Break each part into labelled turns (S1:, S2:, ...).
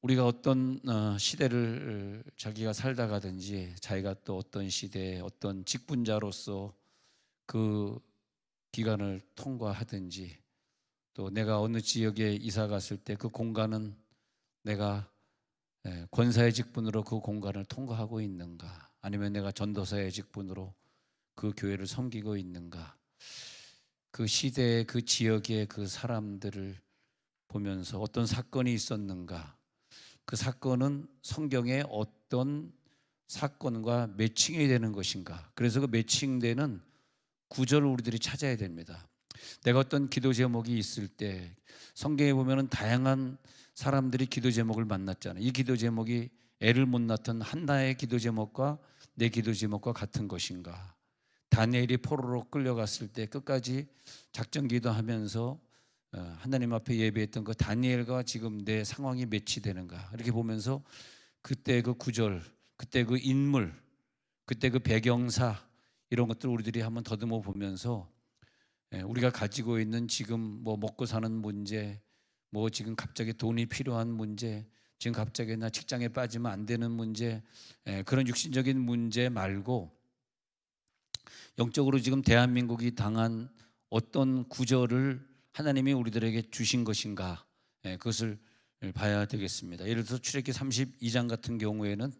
S1: 우리가 어떤 시대를 자기가 살다 가든지 자기가 또 어떤 시대에 어떤 직분자로서 그 기간을 통과하든지 또 내가 어느 지역에 이사 갔을 때 그 공간은 내가 권사의 직분으로 그 공간을 통과하고 있는가, 아니면 내가 전도사의 직분으로 그 교회를 섬기고 있는가, 그 시대의 그 지역의 그 사람들을 보면서 어떤 사건이 있었는가, 그 사건은 성경의 어떤 사건과 매칭이 되는 것인가. 그래서 그 매칭되는 구절을 우리들이 찾아야 됩니다. 내가 어떤 기도 제목이 있을 때 성경에 보면은 다양한 사람들이 기도 제목을 만났잖아요. 이 기도 제목이 애를 못 낳던 한나의 기도 제목과 내 기도 제목과 같은 것인가. 다니엘이 포로로 끌려갔을 때 끝까지 작전 기도하면서 하나님 앞에 예배했던 그 다니엘과 지금 내 상황이 매치되는가, 이렇게 보면서 그때 그 구절, 그때 그 인물, 그때 그 배경사, 이런 것들 우리들이 한번 더듬어 보면서 우리가 가지고 있는 지금 뭐 먹고 사는 문제, 뭐 지금 갑자기 돈이 필요한 문제, 지금 갑자기 나 직장에 빠지면 안 되는 문제, 그런 육신적인 문제 말고 영적으로 지금 대한민국이 당한 어떤 구절을 하나님이 우리들에게 주신 것인가, 그것을 봐야 되겠습니다. 예를 들어서 출애굽기 32장 같은 경우에는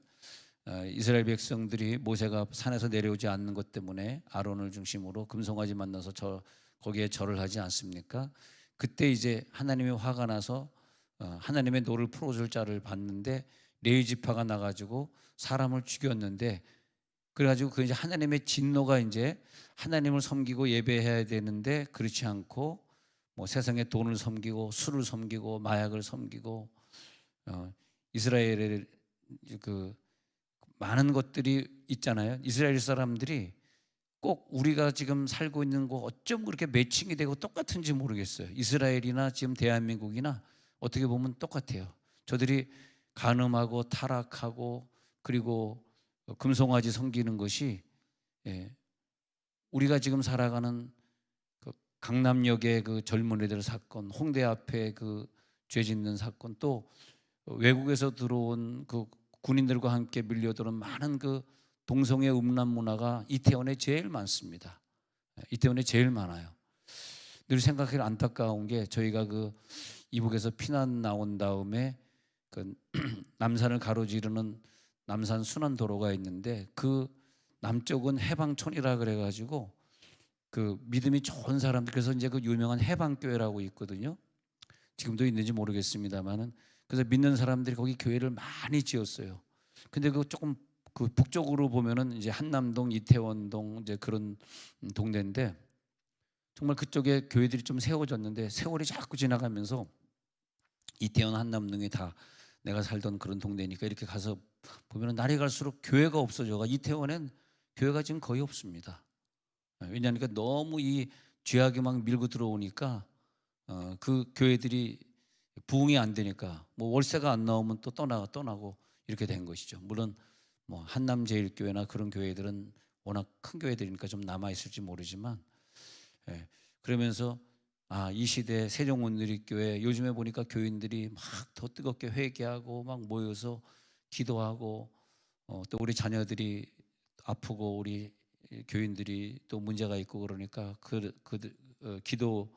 S1: 이스라엘 백성들이 모세가 산에서 내려오지 않는 것 때문에 아론을 중심으로 금송아지 만나서 거기에 절을 하지 않습니까? 그때 이제 하나님이 화가 나서 하나님의 노를 풀어줄 자를 봤는데 레위 지파가 나가지고 사람을 죽였는데, 그래가지고 그 이제 하나님의 진노가 이제 하나님을 섬기고 예배해야 되는데 그렇지 않고 뭐 세상의 돈을 섬기고 술을 섬기고 마약을 섬기고 이스라엘의 그 많은 것들이 있잖아요. 이스라엘 사람들이 꼭 우리가 지금 살고 있는 거 어쩜 그렇게 매칭이 되고 똑같은지 모르겠어요. 이스라엘이나 지금 대한민국이나 어떻게 보면 똑같아요. 저들이 간음하고 타락하고 그리고 금송아지 섬기는 것이 우리가 지금 살아가는 그 강남역의 그 젊은이들 사건, 홍대 앞에 그 죄 짓는 사건, 또 외국에서 들어온 그 군인들과 함께 밀려들은 많은 그 동성애 음란 문화가 이태원에 제일 많습니다. 이태원에 제일 많아요. 늘 생각해 안타까운 게, 저희가 그 이북에서 피난 나온 다음에 그 남산을 가로지르는 남산 순환도로가 있는데 그 남쪽은 해방촌이라 그래가지고 그 믿음이 좋은 사람들, 그래서 이제 그 유명한 해방교회라고 있거든요. 지금도 있는지 모르겠습니다만은, 그래서 믿는 사람들이 거기 교회를 많이 지었어요. 근데 그 조금 그 북쪽으로 보면은 이제 한남동, 이태원동 이제 그런 동네인데, 정말 그쪽에 교회들이 좀 세워졌는데 세월이 자꾸 지나가면서 이태원, 한남동이 다 내가 살던 그런 동네니까 이렇게 가서 보면은 날이 갈수록 교회가 없어져가, 이태원엔 교회가 지금 거의 없습니다. 왜냐하니까 너무 이 죄악이 막 밀고 들어오니까 그 교회들이 부흥이 안 되니까 뭐 월세가 안 나오면 또 떠나고 이렇게 된 것이죠. 물론 뭐 한남제일교회나 그런 교회들은 워낙 큰 교회들이니까 좀 남아 있을지 모르지만, 그러면서 이 시대 세종원누리교회 요즘에 보니까 교인들이 막 더 뜨겁게 회개하고 막 모여서 기도하고, 또 우리 자녀들이 아프고 우리 교인들이 또 문제가 있고 그러니까 기도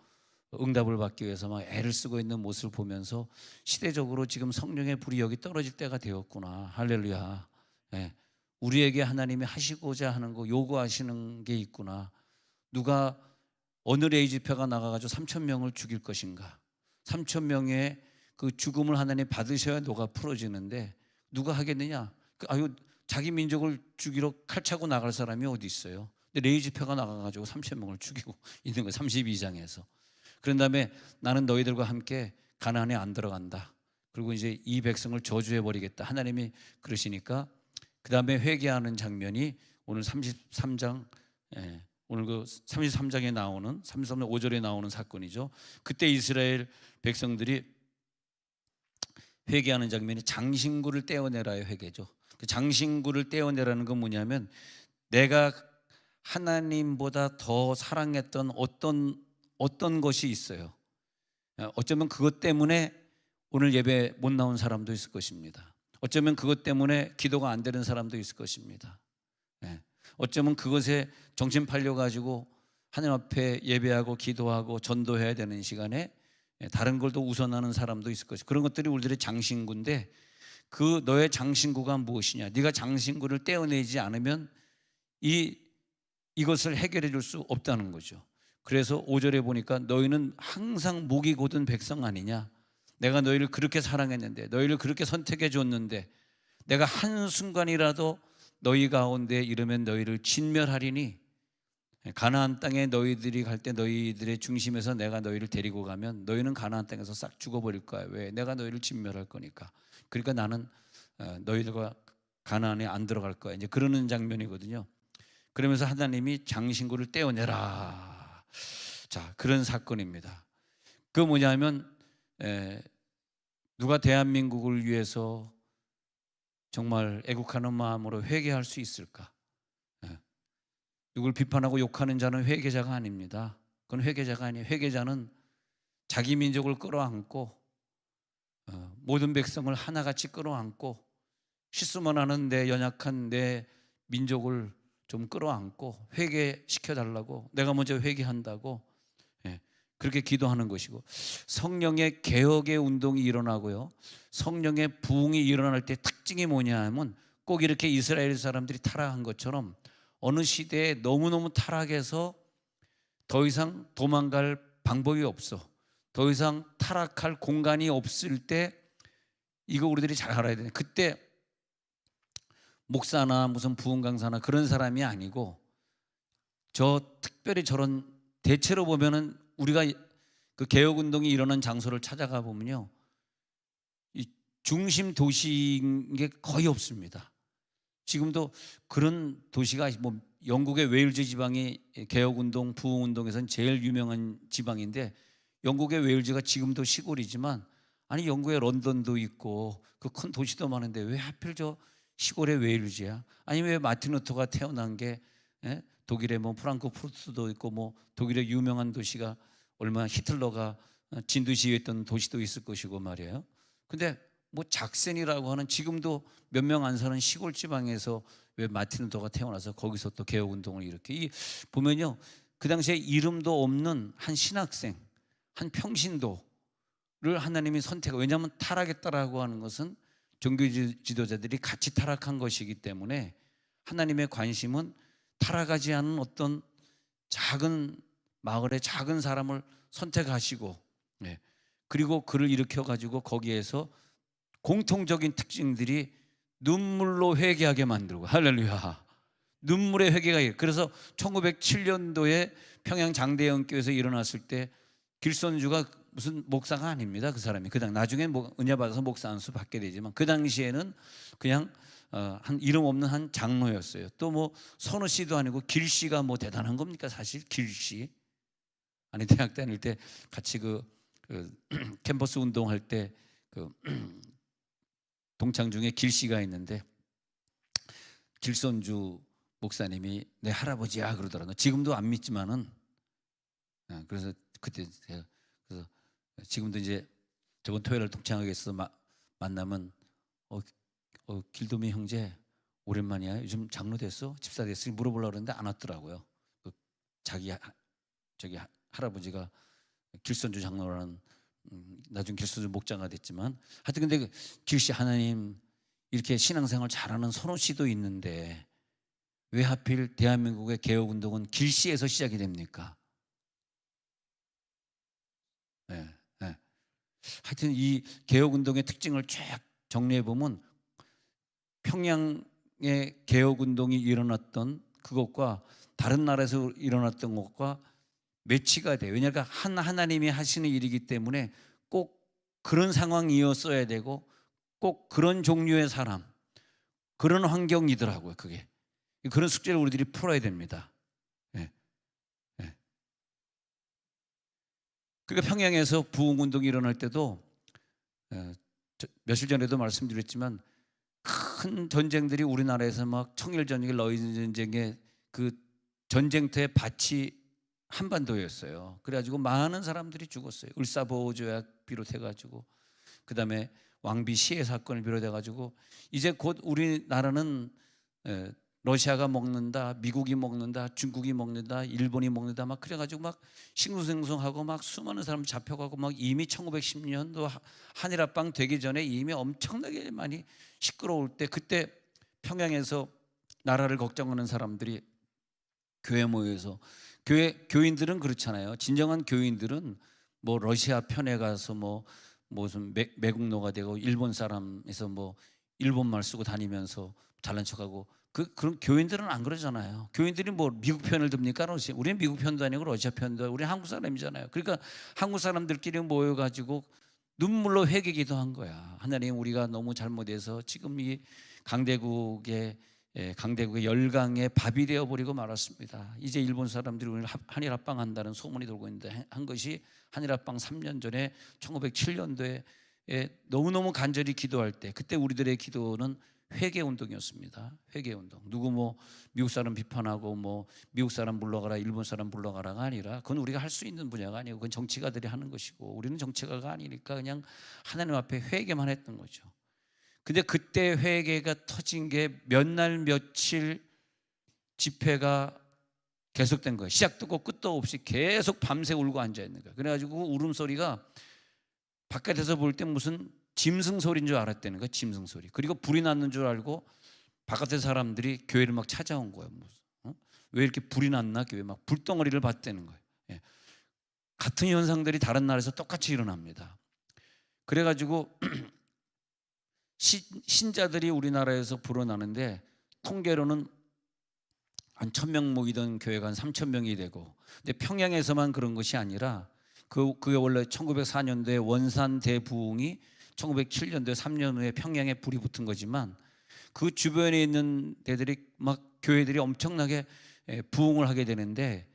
S1: 응답을 받기 위해서 막 애를 쓰고 있는 모습을 보면서 시대적으로 지금 성령의 불이 여기 떨어질 때가 되었구나. 할렐루야. 우리에게 하나님이 하시고자 하는 거, 요구하시는 게 있구나. 누가 어느 레위 집회가 나가가지고 3천 명을 죽일 것인가? 3천 명의 그 죽음을 하나님 받으셔야 노가 풀어지는데 누가 하겠느냐? 자기 민족을 죽이러 칼 차고 나갈 사람이 어디 있어요? 근데 레위 집회가 나가가지고 3천 명을 죽이고 있는 거예요. 32장에서. 그런 다음에 나는 너희들과 함께 가나안에 안 들어간다. 그리고 이제 이 백성을 저주해 버리겠다. 하나님이 그러시니까 그 다음에 회개하는 장면이 오늘 33장, 오늘 그 33장에 나오는 33장 5절에 나오는 사건이죠. 그때 이스라엘 백성들이 회개하는 장면이 장신구를 떼어내라의 회개죠. 그 장신구를 떼어내라는 건 뭐냐면, 내가 하나님보다 더 사랑했던 어떤 것이 있어요. 어쩌면 그것 때문에 오늘 예배 못 나온 사람도 있을 것입니다. 어쩌면 그것 때문에 기도가 안 되는 사람도 있을 것입니다. 예. 어쩌면 그것에 정신 팔려가지고 하나님 앞에 예배하고 기도하고 전도해야 되는 시간에 다른 걸 더 우선하는 사람도 있을 것이고, 그런 것들이 우리들의 장신구인데, 그 너의 장신구가 무엇이냐? 네가 장신구를 떼어내지 않으면 이것을 해결해 줄 수 없다는 거죠. 그래서 5절에 보니까 너희는 항상 목이 곧은 백성 아니냐? 내가 너희를 그렇게 사랑했는데, 너희를 그렇게 선택해 줬는데, 내가 한순간이라도 너희 가운데 이르면 너희를 진멸하리니, 가나안 땅에 너희들이 갈 때 너희들의 중심에서 내가 너희를 데리고 가면 너희는 가나안 땅에서 싹 죽어버릴 거야. 왜? 내가 너희를 진멸할 거니까. 그러니까 나는 너희들과 가나안에 안 들어갈 거야. 이제 그러는 장면이거든요. 그러면서 하나님이 장신구를 떼어내라. 자, 그런 사건입니다. 그 뭐냐면 누가 대한민국을 위해서 정말 애국하는 마음으로 회개할 수 있을까? 누굴 비판하고 욕하는 자는 회개자가 아닙니다. 그건 회개자가 아니에요. 회개자는 자기 민족을 끌어안고 모든 백성을 하나같이 끌어안고 실수만 하는 내 연약한 내 민족을 좀 끌어안고 회개시켜달라고, 내가 먼저 회개한다고 그렇게 기도하는 것이고, 성령의 개혁의 운동이 일어나고요, 성령의 부흥이 일어날 때 특징이 뭐냐 하면, 꼭 이렇게 이스라엘 사람들이 타락한 것처럼 어느 시대에 너무너무 타락해서 더 이상 도망갈 방법이 없어, 더 이상 타락할 공간이 없을 때, 이거 우리들이 잘 알아야 돼. 그때 목사나 무슨 부흥 강사나 그런 사람이 아니고, 특별히 저런, 대체로 보면은 우리가 그 개혁운동이 일어난 장소를 찾아가 보면요, 이 중심 도시인 게 거의 없습니다. 지금도 그런 도시가 뭐 영국의 웨일즈 지방이 개혁운동, 부흥운동에서는 제일 유명한 지방인데, 영국의 웨일즈가 지금도 시골이지만, 아니 영국의 런던도 있고 그 큰 도시도 많은데 왜 하필 저 시골의 웨일즈야? 아니 왜 마틴 루터가 태어난 게 독일의 뭐 프랑크푸르트도 있고, 뭐 독일의 유명한 도시가 얼마나 히틀러가 진두지휘했던 도시도 있을 것이고 말이에요. 근데 뭐 작센이라고 하는, 지금도 몇 명 안 사는 시골 지방에서 왜 마틴 루터가 태어나서 거기서 또 개혁 운동을 일으켜? 보면요, 그 당시에 이름도 없는 한 신학생, 한 평신도를 하나님이 선택하고, 왜냐하면 타락했다라고 하는 것은 종교 지도자들이 같이 타락한 것이기 때문에 하나님의 관심은 타락하지 않은 어떤 작은 마을의 작은 사람을 선택하시고, 그리고 그를 일으켜 가지고 거기에서 공통적인 특징들이 눈물로 회개하게 만들고, 할렐루야, 눈물의 회개가. 그래서 1907년도에 평양 장대영교에서 일어났을 때 길손주가 무슨 목사가 아닙니다. 그 사람이 나중에 은혜 받아서 목사 안수 받게 되지만, 그 당시에는 그냥 한 이름 없는 한 장로였어요. 또 뭐 선우 씨도 아니고 길씨가 뭐 대단한 겁니까? 사실 길씨. 아니 대학 다닐 때 같이 그 캠퍼스 운동할 때 그 동창 중에 길씨가 있는데, 길손주 목사님이 내 할아버지야 그러더라고요. 지금도 안 믿지만은, 그래서 그때 제가, 그래서 지금도 이제 저번 토요일에 동창회에 있어서 만나면 길도미 형제 오랜만이야. 요즘 장로 됐어? 집사 됐어? 물어보려고 그러는데 안 왔더라고요. 저기 할아버지가 길손주 장로라는, 나중에 길손주 목자가 됐지만, 하여튼 근데 그 길씨, 하나님 이렇게 신앙생활 잘하는 선호 씨도 있는데 왜 하필 대한민국의 개혁운동은 길씨에서 시작이 됩니까? 네, 네. 하여튼 이 개혁운동의 특징을 쫙 정리해 보면, 평양의 개혁운동이 일어났던 그것과 다른 나라에서 일어났던 것과 매치가 돼요. 왜냐하면 하나님이 하시는 일이기 때문에 꼭 그런 상황이었어야 되고, 꼭 그런 종류의 사람, 그런 환경이더라고요. 그게 그런 숙제를 우리들이 풀어야 됩니다. 네. 네. 그러니까 평양에서 부흥운동이 일어날 때도 며칠 전에도 말씀드렸지만, 큰 전쟁들이 우리나라에서 막 청일전쟁, 러일전쟁의 그 전쟁터의 밭이 한반도였어요. 그래가지고 많은 사람들이 죽었어요. 을사보호조약 비롯해가지고 그다음에 왕비 시해 사건을 비롯해 가지고 이제 곧 우리나라는 러시아가 먹는다, 미국이 먹는다, 중국이 먹는다, 일본이 먹는다 막 그래가지고 막 싱숭생숭하고 막 수많은 사람 잡혀가고 막 이미 1910년도 한일 합방 되기 전에 이미 엄청나게 많이 시끄러울 때 그때 평양에서 나라를 걱정하는 사람들이 교회 모여서 교인들은 그렇잖아요. 진정한 교인들은 뭐 러시아 편에 가서 뭐 무슨 매국노가 되고 일본 사람에서 뭐 일본말 쓰고 다니면서 잘난 척하고 그런 교인들은 안 그러잖아요. 교인들이 뭐 미국 편을 듭니까? 러시아. 우리는 미국 편도 아니고 러시아 편도 아니고 우리는 한국 사람이잖아요. 그러니까 한국 사람들끼리 모여가지고 눈물로 회개 기도한 거야. 하나님, 우리가 너무 잘못해서 지금 이 강대국의 열강의 밥이 되어버리고 말았습니다. 이제 일본 사람들이 우리를 한일 합방한다는 소문이 돌고 있는데 한 것이 한일 합방 3년 전에 1907년도에 너무너무 간절히 기도할 때 그때 우리들의 기도는 회개 운동이었습니다. 회개 운동. 누구 뭐 미국 사람 비판하고 뭐 미국 사람 물러가라, 일본 사람 물러가라가 아니라 그건 우리가 할 수 있는 분야가 아니고 그건 정치가들이 하는 것이고 우리는 정치가가 아니니까 그냥 하나님 앞에 회개만 했던 거죠. 근데 그때 회개가 터진 게 몇 날 며칠 집회가 계속된 거예요. 시작도 없고 끝도 없이 계속 밤새 울고 앉아 있는 거예요. 그래가지고 울음소리가 바깥에서 볼 때 무슨 짐승 소리인 줄 알았다는 거예요. 짐승 소리. 그리고 불이 났는 줄 알고 바깥에 사람들이 교회를 막 찾아온 거예요. 왜 이렇게 불이 났나? 교회 막 불덩어리를 봤다는 거예요. 예. 같은 현상들이 다른 나라에서 똑같이 일어납니다. 그래가지고 신자들이 우리나라에서 불어나는데 통계로는 한 1,000명 모이던 교회가 한 3,000명이 되고, 근데 평양에서만 그런 것이 아니라 그게 원래 1904년도에 원산 대부흥이 1907년도에 3년 후에 평양에 불이 붙은 거지만 그 주변에 있는 데들이 막 교회들이 엄청나게 부흥을 하게 되는데,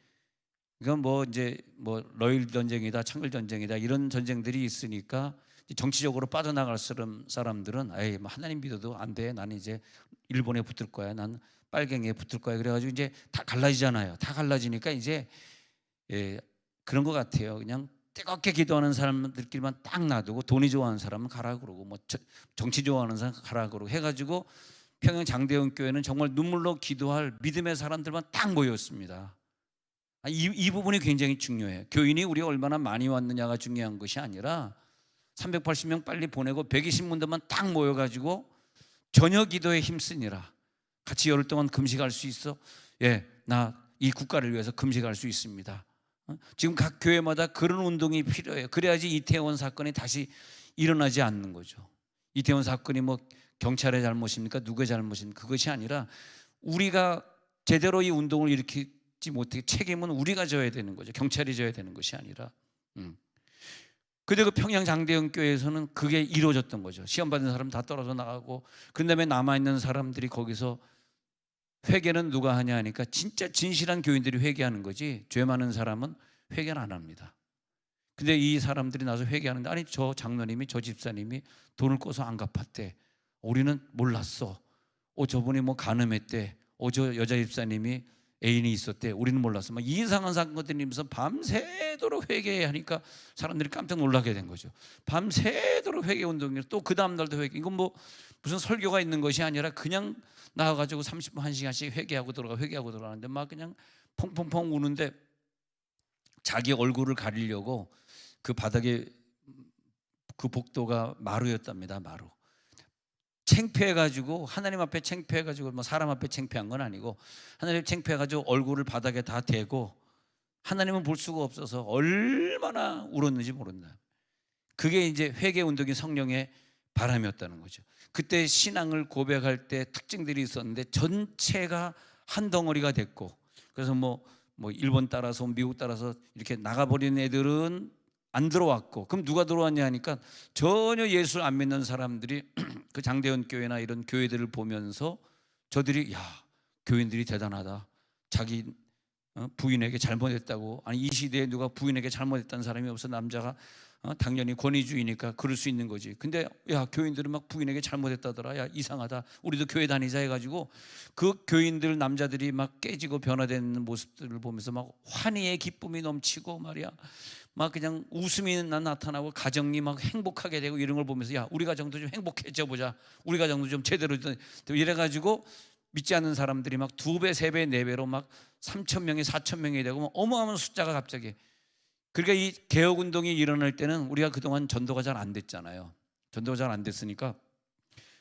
S1: 이건 뭐 이제 뭐 러일 전쟁이다, 청일 전쟁이다 이런 전쟁들이 있으니까 정치적으로 빠져나갈 사람들은 에이 뭐 하나님 믿어도 안 돼. 나는 이제 일본에 붙을 거야. 난 빨갱이에 붙을 거야. 그래가지고 이제 다 갈라지잖아요. 다 갈라지니까 이제 그런 것 같아요. 그냥 뜨겁게 기도하는 사람들끼리만 딱 놔두고 돈이 좋아하는 사람은 가라 그러고 뭐 정치 좋아하는 사람 가라 그러고 해가지고 평양 장대원 교회는 정말 눈물로 기도할 믿음의 사람들만 딱 모였습니다. 이 부분이 굉장히 중요해요. 교인이 우리가 얼마나 많이 왔느냐가 중요한 것이 아니라 380명 빨리 보내고 120문들만 딱 모여가지고 저녁 기도에 힘쓰니라. 같이 열흘 동안 금식할 수 있어? 예, 나 이 국가를 위해서 금식할 수 있습니다. 지금 각 교회마다 그런 운동이 필요해요. 그래야지 이태원 사건이 다시 일어나지 않는 거죠. 이태원 사건이 뭐 경찰의 잘못입니까? 누구의 잘못입니까? 그것이 아니라 우리가 제대로 이 운동을 일으키지 못하게 책임은 우리가 져야 되는 거죠. 경찰이 져야 되는 것이 아니라. 근데 그 평양 장대영 교회에서는 그게 이루어졌던 거죠. 시험 받은 사람 다 떨어져 나가고, 그 다음에 남아있는 사람들이 거기서 회개는 누가 하냐 하니까 진짜 진실한 교인들이 회개하는 거지 죄 많은 사람은 회개를 안 합니다. 근데 이 사람들이 나서 회개하는데, 아니 저 장로님이 저 집사님이 돈을 꿔서 안 갚았대. 우리는 몰랐어. 저분이 뭐 간음했대. 저 여자 집사님이 애인이 있었대. 우리는 몰랐어. 막 이상한 사건들이 있으면서 밤새도록 회개하니까 사람들이 깜짝 놀라게 된 거죠. 밤새도록 회개 운동이 또 그 다음 날도 회개. 이건 뭐 무슨 설교가 있는 것이 아니라 그냥 나와가지고 30분 1시간씩 회개하고 들어가는데 막 그냥 펑펑펑 우는데 자기 얼굴을 가리려고 그 바닥에 그 복도가 마루였답니다. 마루. 창피해가지고, 하나님 앞에 창피해가지고, 뭐 사람 앞에 창피한 건 아니고 하나님 창피해가지고 얼굴을 바닥에 다 대고 하나님은 볼 수가 없어서 얼마나 울었는지 모른다. 그게 이제 회개운동이 성령의 바람이었다는 거죠. 그때 신앙을 고백할 때 특징들이 있었는데 전체가 한 덩어리가 됐고, 그래서 뭐 일본 따라서 미국 따라서 이렇게 나가버린 애들은 안 들어왔고, 그럼 누가 들어왔냐 하니까 전혀 예수를 안 믿는 사람들이 그 장대원 교회나 이런 교회들을 보면서 저들이, 야, 교인들이 대단하다. 자기 부인에게 잘못했다고. 아니 이 시대에 누가 부인에게 잘못했다는 사람이 없어. 남자가 당연히 권위주의니까 그럴 수 있는 거지. 근데 야, 교인들은 막 부인에게 잘못했다더라. 야, 이상하다. 우리도 교회 다니자 해가지고 그 교인들 남자들이 막 깨지고 변화되는 모습들을 보면서 막 환희의 기쁨이 넘치고 말이야. 막 그냥 웃음이 나타나고 가정이 막 행복하게 되고 이런 걸 보면서 야, 우리 가정도 좀 행복해져 보자, 우리 가정도 좀 제대로 이래가지고 믿지 않는 사람들이 막 2배, 3배, 4배로 막 3천 명이 4천 명이 되고 막 어마어마한 숫자가 갑자기. 그러니까 이 개혁운동이 일어날 때는 우리가 그동안 전도가 잘 안 됐잖아요. 전도가 잘 안 됐으니까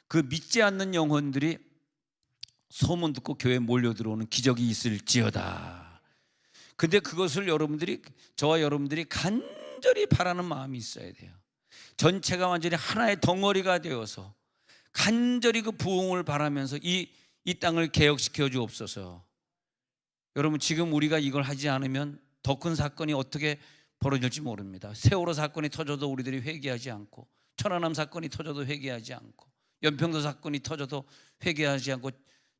S1: 그 믿지 않는 영혼들이 소문 듣고 교회에 몰려 들어오는 기적이 있을지어다. 근데 그것을 여러분들이, 저와 여러분들이 간절히 바라는 마음이 있어야 돼요. 전체가 완전히 하나의 덩어리가 되어서 간절히 그 부흥을 바라면서 이 땅을 개혁시켜 주옵소서. 여러분, 지금 우리가 이걸 하지 않으면 더 큰 사건이 어떻게 벌어질지 모릅니다. 세월호 사건이 터져도 우리들이 회개하지 않고, 천안함 사건이 터져도 회개하지 않고, 연평도 사건이 터져도 회개하지 않고,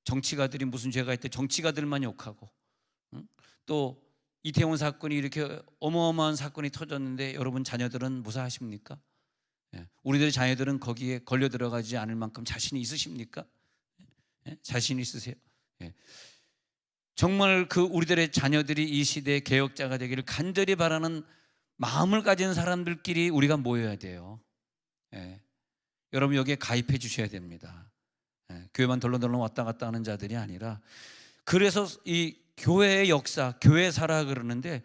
S1: 정치가들이 무슨 죄가 있대 정치가들만 욕하고, 또 이태원 사건이 이렇게 어마어마한 사건이 터졌는데 여러분 자녀들은 무사하십니까? 우리들의 자녀들은 거기에 걸려 들어가지 않을 만큼 자신이 있으십니까? 자신 있으세요? 정말 그 우리들의 자녀들이 이 시대의 개혁자가 되기를 간절히 바라는 마음을 가진 사람들끼리 우리가 모여야 돼요. 여러분 여기에 가입해 주셔야 됩니다. 교회만 덜렁덜렁 왔다 갔다 하는 자들이 아니라, 그래서 이 교회의 역사, 교회사라 그러는데,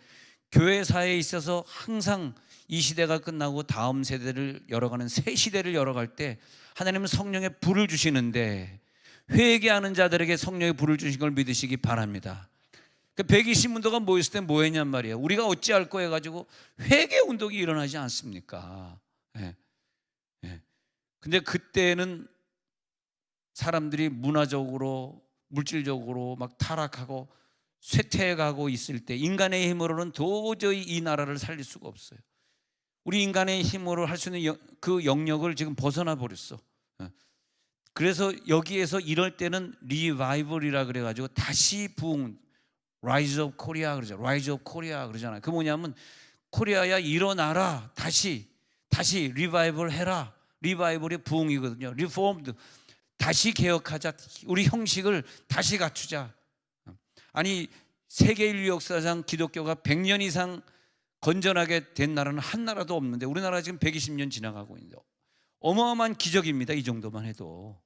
S1: 교회사에 있어서 항상 이 시대가 끝나고 다음 세대를 열어가는 새 시대를 열어갈 때 하나님은 성령의 불을 주시는데, 회개하는 자들에게 성령의 불을 주신 걸 믿으시기 바랍니다. 120문도가 모였을 때 뭐 했냔 말이에요. 우리가 어찌할 거 해가지고 회개 운동이 일어나지 않습니까? 근데 그때는 사람들이 문화적으로 물질적으로 막 타락하고 쇠퇴해가고 있을 때 인간의 힘으로는 도저히 이 나라를 살릴 수가 없어요. 우리 인간의 힘으로 할 수 있는 그 영역을 지금 벗어나 버렸어. 그래서 여기에서 이럴 때는 리바이벌이라 그래가지고 다시 부흥, Rise of Korea 그러죠. Rise of Korea 그러잖아요. 그 뭐냐면 코리아야 일어나라, 다시 리바이벌 해라. 리바이벌이 부흥이거든요. 리폼드, 다시 개혁하자. 우리 형식을 다시 갖추자. 아니 세계 인류 역사상 기독교가 100년 이상 건전하게 된 나라는 한 나라도 없는데 우리나라 지금 120년 지나가고 있는데 어마어마한 기적입니다. 이 정도만 해도.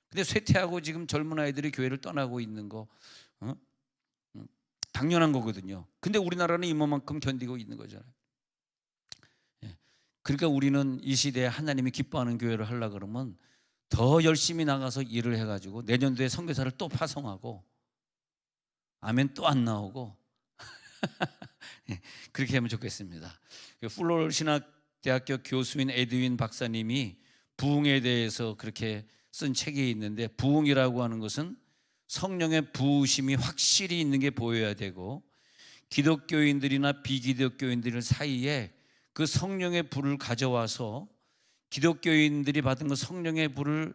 S1: 근데 쇠퇴하고 지금 젊은 아이들이 교회를 떠나고 있는 거 당연한 거거든요. 근데 우리나라는 이만큼 견디고 있는 거잖아요. 그러니까 우리는 이 시대에 하나님이 기뻐하는 교회를 하려고 그러면 더 열심히 나가서 일을 해가지고 내년도에 선교사를 또 파송하고, 아멘 또 안 나오고 그렇게 하면 좋겠습니다. 플로럴 신학대학교 교수인 에드윈 박사님이 부흥에 대해서 그렇게 쓴 책이 있는데, 부흥이라고 하는 것은 성령의 부으심이 확실히 있는 게 보여야 되고, 기독교인들이나 비기독교인들 사이에 그 성령의 불을 가져와서 기독교인들이 받은 그 성령의 불을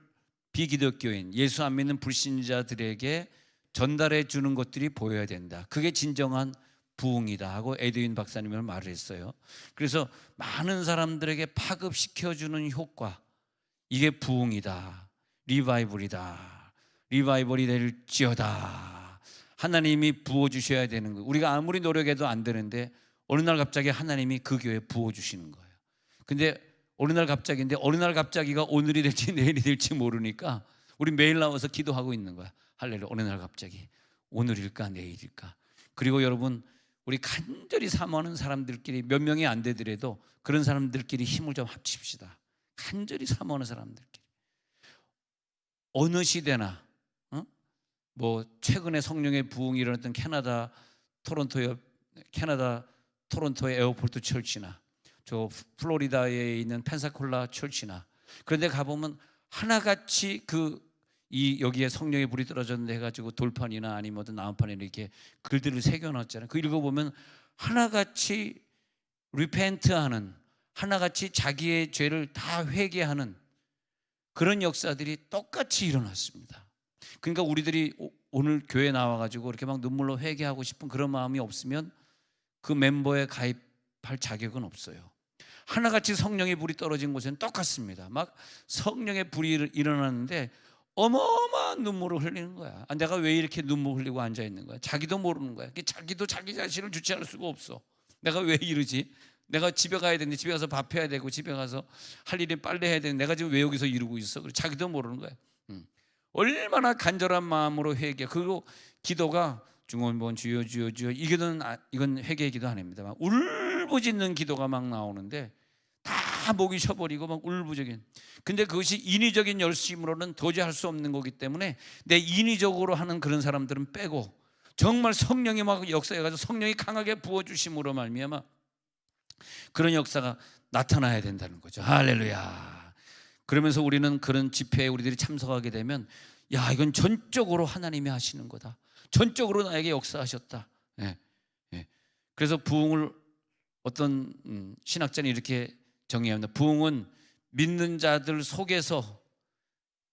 S1: 비기독교인, 예수 안 믿는 불신자들에게 전달해 주는 것들이 보여야 된다. 그게 진정한 부흥이다 하고 에드윈 박사님은 말을 했어요. 그래서 많은 사람들에게 파급시켜주는 효과, 이게 부흥이다, 리바이벌이다, 리바이벌이 될지어다. 하나님이 부어주셔야 되는 거예요. 우리가 아무리 노력해도 안 되는데 어느 날 갑자기 하나님이 그 교회에 부어주시는 거예요. 근데 어느 날 갑자기인데, 어느 날 갑자기가 오늘이 될지 내일이 될지 모르니까 우리 매일 나와서 기도하고 있는 거야. 할렐루야. 어느 날 갑자기 오늘일까 내일일까. 그리고 여러분, 우리 간절히 사모하는 사람들끼리 몇 명이 안 되더라도 그런 사람들끼리 힘을 좀 합칩시다. 간절히 사모하는 사람들끼리. 어느 시대나 뭐 최근에 성령의 부흥이 일어났던 캐나다 토론토의 에어포트 철치나 저 플로리다에 있는 펜사콜라 철치나, 그런데 가보면 하나같이 여기에 성령의 불이 떨어졌는데 해가지고 돌판이나 아니면 어떤 나무판에 이렇게 글들을 새겨놨잖아요. 그 읽어보면 하나같이 리펜트하는, 하나같이 자기의 죄를 다 회개하는 그런 역사들이 똑같이 일어났습니다. 그러니까 우리들이 오늘 교회 나와가지고 이렇게 막 눈물로 회개하고 싶은 그런 마음이 없으면 그 멤버에 가입할 자격은 없어요. 하나같이 성령의 불이 떨어진 곳에는 똑같습니다. 막 성령의 불이 일어나는데 어마어마한 눈물을 흘리는 거야. 내가 왜 이렇게 눈물 흘리고 앉아 있는 거야? 자기도 모르는 거야. 자기도 자기 자신을 주체할 수가 없어. 내가 왜 이러지? 내가 집에 가야 되는데 집에 가서 밥 해야 되고 집에 가서 할 일이 빨래 해야 되는데 내가 지금 왜 여기서 이러고 있어? 자기도 모르는 거야. 얼마나 간절한 마음으로 회개. 그리고 기도가 중원본 주여 주여 주여 이건 회개의 기도 아닙니다. 막 울부짖는 기도가 막 나오는데 다 목이 쉬어버리고 막 울부짖긴. 근데 그것이 인위적인 열심으로는 도저히 할 수 없는 거기 때문에 내 인위적으로 하는 그런 사람들은 빼고 정말 성령이 막 역사해가지고 성령이 강하게 부어주심으로 말미암아 그런 역사가 나타나야 된다는 거죠. 할렐루야. 그러면서 우리는 그런 집회에 우리들이 참석하게 되면 야, 이건 전적으로 하나님이 하시는 거다. 전적으로 나에게 역사하셨다. 예, 예. 그래서 부흥을 어떤 신학자는 이렇게 정의합니다. 부흥은 믿는 자들 속에서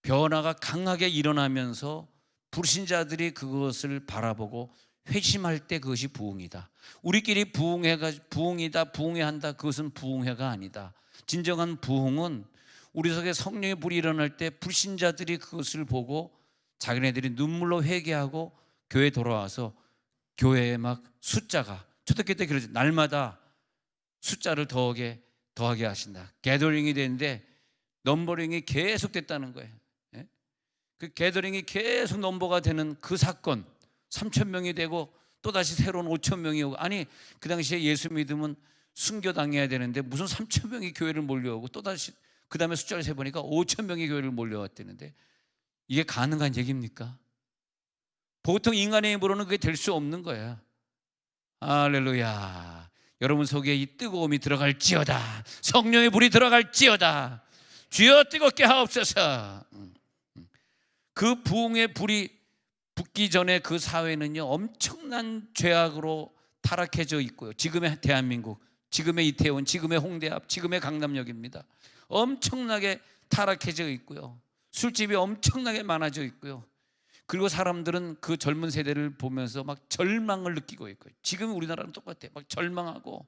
S1: 변화가 강하게 일어나면서 불신자들이 그것을 바라보고 회심할 때 그것이 부흥이다. 우리끼리 부흥이다, 부흥해야 한다. 그것은 부흥회가 아니다. 진정한 부흥은 우리 속에 성령의 불이 일어날 때 불신자들이 그것을 보고 자기네들이 눈물로 회개하고 교회에 돌아와서 교회에 막 숫자가 초대교회 때 그러죠. 날마다 숫자를 더하게 하신다. 게더링이 되는데 넘버링이 계속 됐다는 거예요. 예? 그 게더링이 계속 넘버가 되는 그 사건 3,000명이 되고 또다시 새로운 5,000명이 오고 아니 그 당시에 예수 믿으면 순교당해야 되는데 무슨 3,000명이 교회를 몰려오고 또다시 그 다음에 숫자를 세보니까 5,000명이 교회를 몰려왔다는데 이게 가능한 얘기입니까? 보통 인간의 힘으로는 그게 될 수 없는 거야. 할렐루야. 여러분 속에 이 뜨거움이 들어갈지어다. 성령의 불이 들어갈지어다. 주여 뜨겁게 하옵소서. 그 부흥의 불이 붙기 전에 그 사회는요 엄청난 죄악으로 타락해져 있고요. 지금의 대한민국, 지금의 이태원, 지금의 홍대 앞, 지금의 강남역입니다. 엄청나게 타락해져 있고요. 술집이 엄청나게 많아져 있고요. 그리고 사람들은 그 젊은 세대를 보면서 막 절망을 느끼고 있고요. 지금 우리나라는 똑같아요. 막 절망하고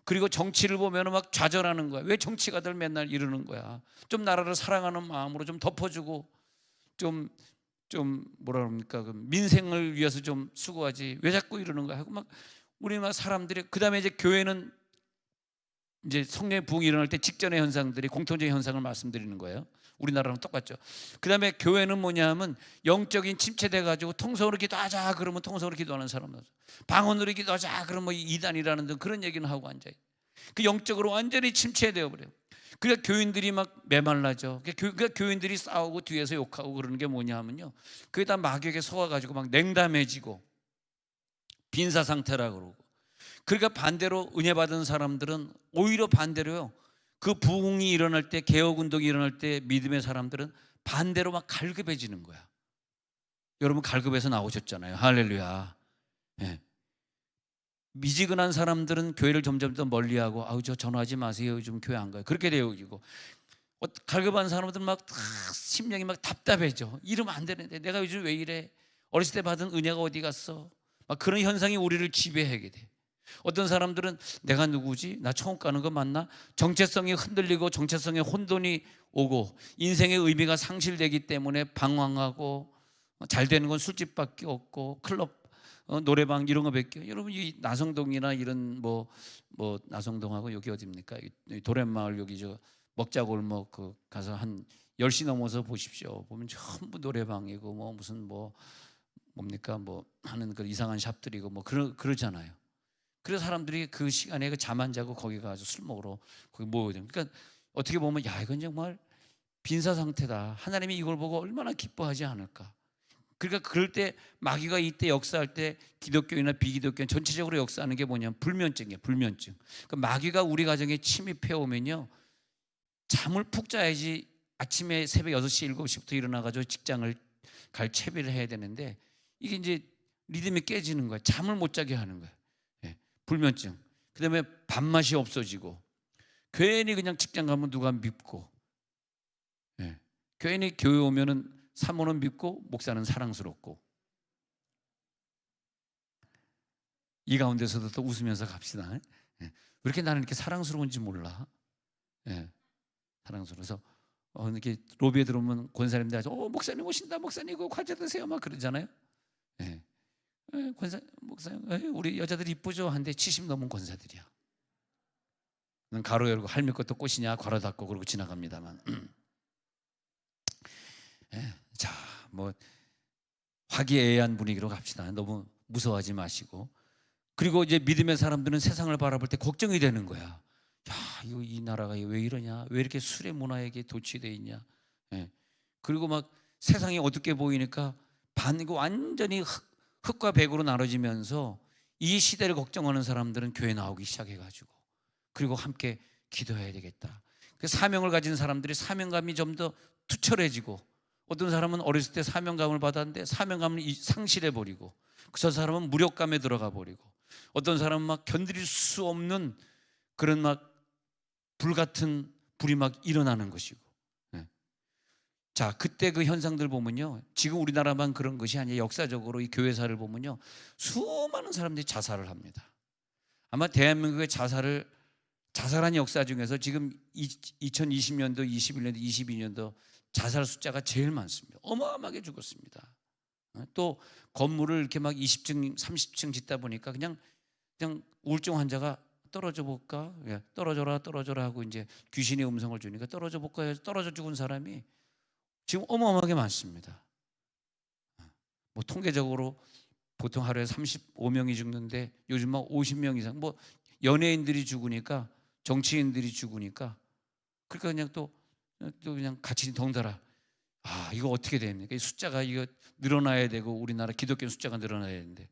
S1: 그리고 정치를 보면 막 좌절하는 거야. 왜 정치가들 맨날 이러는 거야. 좀 나라를 사랑하는 마음으로 좀 덮어주고 좀 뭐라 그럽니까? 그 민생을 위해서 좀 수고하지. 왜 자꾸 이러는 거야? 하고 막 우리 막 사람들이 그다음에 이제 교회는 이제 성령의 부흥이 일어날 때 직전의 현상들이 공통적인 현상을 말씀드리는 거예요. 우리나라랑 똑같죠. 그 다음에 교회는 뭐냐 하면 영적인 침체돼 가지고 통성으로 기도하자 그러면 통성으로 기도하는 사람들, 방언으로 기도하자 그러면 뭐 이단이라는 등 그런 얘기는 하고 앉아요. 그 영적으로 완전히 침체되어 버려요. 그러니까 교인들이 막 메말라져. 그러니까 교인들이 싸우고 뒤에서 욕하고 그러는 게 뭐냐 하면요, 그게 다 마귀에게 속아가지고 막 냉담해지고 빈사 상태라 그러고. 그러니까 반대로 은혜 받은 사람들은 오히려 반대로요, 그 부흥이 일어날 때, 개혁운동이 일어날 때 믿음의 사람들은 반대로 막 갈급해지는 거야. 여러분 갈급해서 나오셨잖아요. 할렐루야. 네. 미지근한 사람들은 교회를 점점 더 멀리하고 아우 저 전화하지 마세요. 요즘 교회 안 가요. 그렇게 되어지고 갈급한 사람들은 막 심령이 막 답답해져. 이러면 안 되는데 내가 요즘 왜 이래? 어렸을 때 받은 은혜가 어디 갔어? 막 그런 현상이 우리를 지배하게 돼. 어떤 사람들은 내가 누구지? 나 처음 가는 거 맞나? 정체성이 흔들리고 정체성에 혼돈이 오고 인생의 의미가 상실되기 때문에 방황하고 잘 되는 건 술집밖에 없고 클럽, 노래방 이런 거밖에. 여러분 이 나성동이나 이런 뭐 나성동하고 여기 어디입니까? 도련마을 여기 저 먹자골목 그 가서 한 10시 넘어서 보십시오. 보면 전부 노래방이고 뭐 무슨 뭐 뭡니까 뭐 하는 그 이상한 샵들이고 뭐 그러잖아요. 그래서 사람들이 그 시간에 그 잠 안 자고 거기 가서 술 먹으러 거기 모여야 됩니다. 그러니까 어떻게 보면 야 이건 정말 빈사 상태다. 하나님이 이걸 보고 얼마나 기뻐하지 않을까. 그러니까 그럴 때 마귀가 이때 역사할 때 기독교인이나 비기독교인 전체적으로 역사하는 게 뭐냐면 불면증이에요. 불면증. 그러니까 마귀가 우리 가정에 침입해 오면요, 잠을 푹 자야지 아침에 새벽 6시 7시부터 일어나가지고 직장을 갈 채비를 해야 되는데 이게 이제 리듬이 깨지는 거야. 잠을 못 자게 하는 거야. 불면증. 그 다음에 밥맛이 없어지고 괜히 그냥 직장 가면 누가 밉고, 괜히 교회 오면은 사모는 밉고 목사는 사랑스럽고. 이 가운데서도 또 웃으면서 갑시다. 왜 이렇게 나는 이렇게 사랑스러운지 몰라. 사랑스러워서 이렇게 로비에 들어오면 권사님들 하죠. 목사님 오신다. 목사님 이거 과자 드세요. 막 그러잖아요. 권사 목사님 우리 여자들 이쁘죠? 한데 70 넘은 권사들이야. 가로 열고 할미 것도 꽃이냐 괄호 닫고 그러고 지나갑니다만 예, 자, 뭐 화기애애한 분위기로 갑시다. 너무 무서워하지 마시고. 그리고 이제 믿음의 사람들은 세상을 바라볼 때 걱정이 되는 거야. 야, 이거 이 나라가 왜 이러냐? 왜 이렇게 술의 문화에게 도취되어 있냐? 예. 그리고 막 세상이 어둡게 보이니까 이거 완전히 흑과 백으로 나눠지면서 이 시대를 걱정하는 사람들은 교회 나오기 시작해가지고, 그리고 함께 기도해야 되겠다. 그 사명을 가진 사람들이 사명감이 좀 더 투철해지고, 어떤 사람은 어렸을 때 사명감을 받았는데 사명감을 상실해 버리고, 저 사람은 무력감에 들어가 버리고, 어떤 사람은 막 견딜 수 없는 그런 막 불같은 불이 막 일어나는 것이고. 자, 그때 그 현상들 보면요, 지금 우리나라만 그런 것이 아니라 역사적으로 이 교회사를 보면요, 수많은 사람들이 자살을 합니다. 아마 대한민국의 자살한 역사 중에서 지금 2020년도, 21년도, 22년도 자살 숫자가 제일 많습니다. 어마어마하게 죽었습니다. 또 건물을 이렇게 막 20층, 30층 짓다 보니까 그냥 우울증 환자가 떨어져 볼까? 떨어져라 하고 이제 귀신의 음성을 주니까 떨어져 볼까 해서 떨어져 죽은 사람이 지금 어마어마하게 많습니다. 뭐 통계적으로 보통 하루에 35명이 죽는데 요즘 막 50명 이상, 뭐 연예인들이 죽으니까, 정치인들이 죽으니까, 그러니까 그냥 또 그냥 같이 덩달아, 아, 이거 어떻게 됩니까? 이 숫자가 이거 늘어나야 되고, 우리나라 기독교 숫자가 늘어나야 되는데,